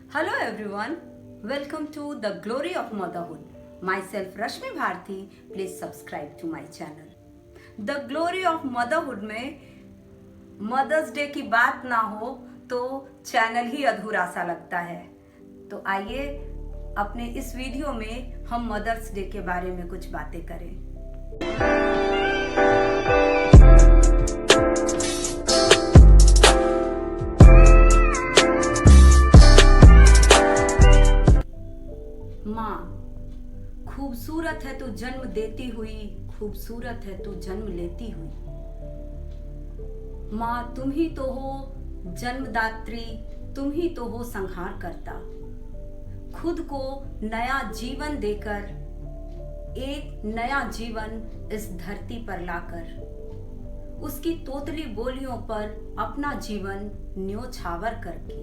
Hello everyone, welcome to the glory of motherhood. Myself Rashmi Bharti, please subscribe to my channel. The glory of motherhood में mother's day की बात ना हो तो channel ही अधूरा सा लगता है। तो आइए अपने इस वीडियो में हम मदर्स डे के बारे में कुछ बातें करें। माँ, खूबसूरत है तू जन्म देती हुई, खूबसूरत है तू जन्म लेती हुई। माँ तुम ही तो हो जन्मदात्री, तुम ही तो हो संहार करता। खुद को नया जीवन देकर, एक नया जीवन इस धरती पर लाकर, उसकी तोतली बोलियों पर अपना जीवन न्योछावर करके,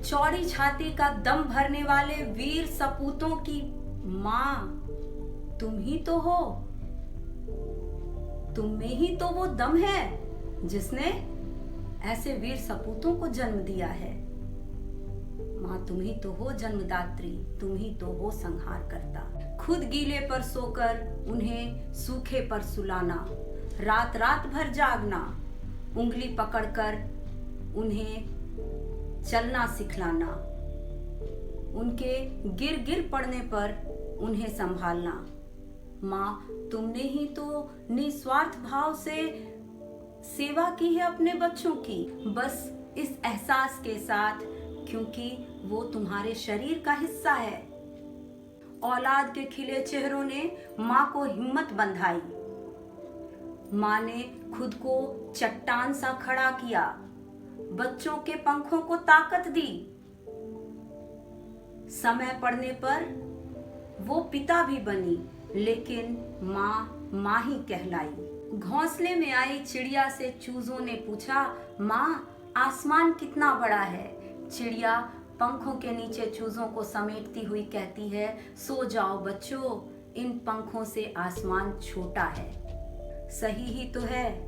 चौड़ी छाती का दम भरने वाले वीर सपूतों की माँ तुम ही तो हो। तुम में ही तो वो दम है जिसने ऐसे वीर सपूतों को जन्म दिया है। माँ तुम ही तो हो जन्मदात्री, तुम ही तो हो संहार करता। खुद गीले पर सोकर उन्हें सूखे पर सुलाना, रात रात भर जागना, उंगली पकड़कर उन्हें चलना सिखलाना, उनके गिर गिर पड़ने पर उन्हें संभालना। माँ तुमने ही तो निस्वार्थ भाव से सेवा की है अपने बच्चों की, बस इस एहसास के साथ क्योंकि वो तुम्हारे शरीर का हिस्सा है। औलाद के खिले चेहरों ने माँ को हिम्मत बंधाई। माँ ने खुद को चट्टान सा खड़ा किया, बच्चों के पंखों को ताकत दी। समय पड़ने पर वो पिता भी बनी, लेकिन माँ माँ ही कहलाई। घोंसले में आई चिड़िया से चूजों ने पूछा, माँ आसमान कितना बड़ा है। चिड़िया पंखों के नीचे चूजों को समेटती हुई कहती है, सो जाओ बच्चों, इन पंखों से आसमान छोटा है। सही ही तो है।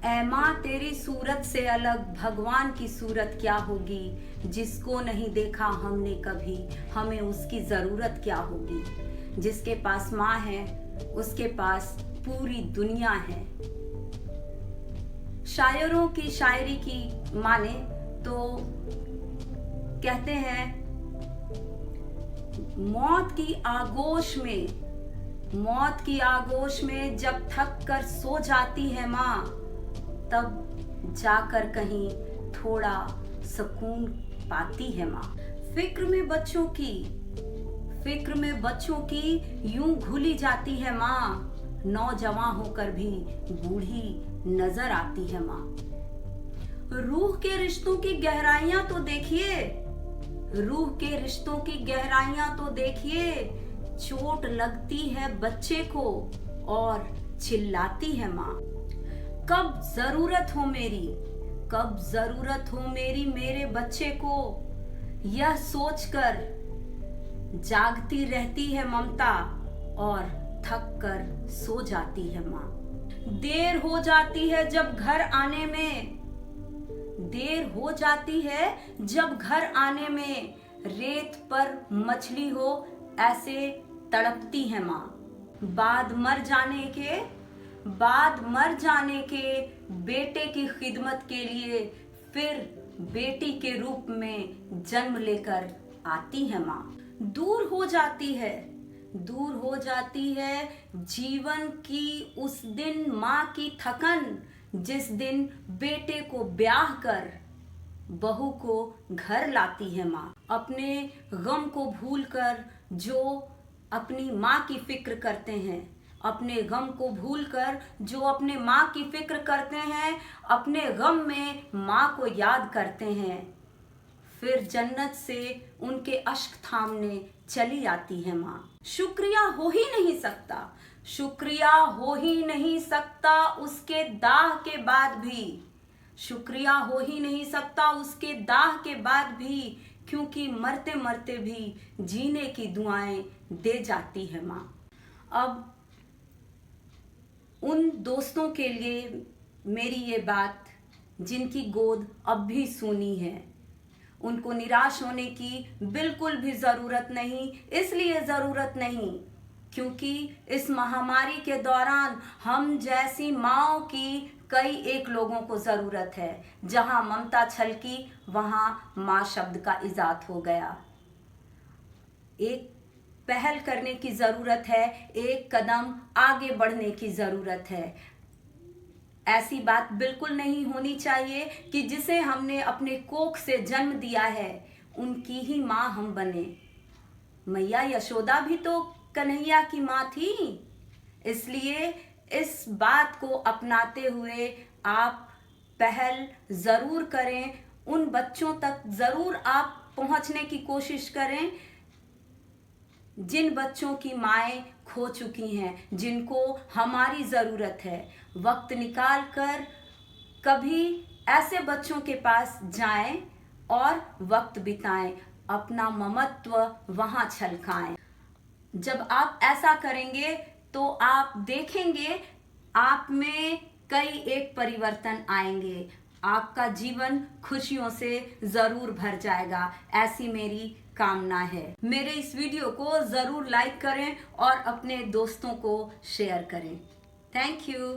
ऐ माँ तेरी सूरत से अलग भगवान की सूरत क्या होगी, जिसको नहीं देखा हमने कभी, हमें उसकी जरूरत क्या होगी। जिसके पास माँ है उसके पास पूरी दुनिया है। शायरों की शायरी की माने तो कहते हैं, मौत की आगोश में जब थक कर सो जाती है माँ, तब जाकर कहीं थोड़ा सुकून पाती है माँ। फिक्र में बच्चों की यूं घुली जाती है माँ, नौजवान होकर भी बूढ़ी नजर आती है माँ। रूह के रिश्तों की गहराइयां तो देखिए, चोट लगती है बच्चे को और चिल्लाती है माँ। कब जरूरत हो मेरी मेरे बच्चे को, यह सोचकर जागती रहती है ममता और थक कर सो जाती है माँ। देर हो जाती है जब घर आने में, रेत पर मछली हो ऐसे तड़पती है माँ। बाद मर जाने के बेटे की खिदमत के लिए फिर बेटी के रूप में जन्म लेकर आती है माँ। दूर हो जाती है जीवन की उस दिन माँ की थकन, जिस दिन बेटे को ब्याह कर बहू को घर लाती है माँ। अपने गम को भूलकर जो अपनी माँ की फिक्र करते हैं, अपने गम को भूलकर जो अपने माँ की फिक्र करते हैं, अपने गम में माँ को याद करते हैं, फिर जन्नत से उनके अश्क थामने चली आती है माँ। शुक्रिया हो ही नहीं सकता उसके दाह के बाद भी, क्योंकि मरते मरते भी जीने की दुआएं दे जाती है माँ। अब उन दोस्तों के लिए मेरी ये बात जिनकी गोद अब भी सूनी है, उनको निराश होने की बिल्कुल भी ज़रूरत नहीं। इसलिए ज़रूरत नहीं क्योंकि इस महामारी के दौरान हम जैसी माँओं की कई एक लोगों को ज़रूरत है। जहाँ ममता छलकी वहाँ माँ शब्द का इजाद हो गया। एक पहल करने की ज़रूरत है, एक कदम आगे बढ़ने की ज़रूरत है। ऐसी बात बिल्कुल नहीं होनी चाहिए कि जिसे हमने अपने कोख से जन्म दिया है उनकी ही माँ हम बने। मैया यशोदा भी तो कन्हैया की माँ थी। इसलिए इस बात को अपनाते हुए आप पहल ज़रूर करें, उन बच्चों तक ज़रूर आप पहुँचने की कोशिश करें जिन बच्चों की माएँ खो चुकी हैं, जिनको हमारी ज़रूरत है। वक्त निकाल कर कभी ऐसे बच्चों के पास जाएं और वक्त बिताएं, अपना ममत्व वहाँ छलकाएं। जब आप ऐसा करेंगे तो आप देखेंगे आप में कई एक परिवर्तन आएंगे। आपका जीवन खुशियों से ज़रूर भर जाएगा, ऐसी मेरी कामना है। मेरे इस वीडियो को ज़रूर लाइक करें और अपने दोस्तों को शेयर करें। Thank you.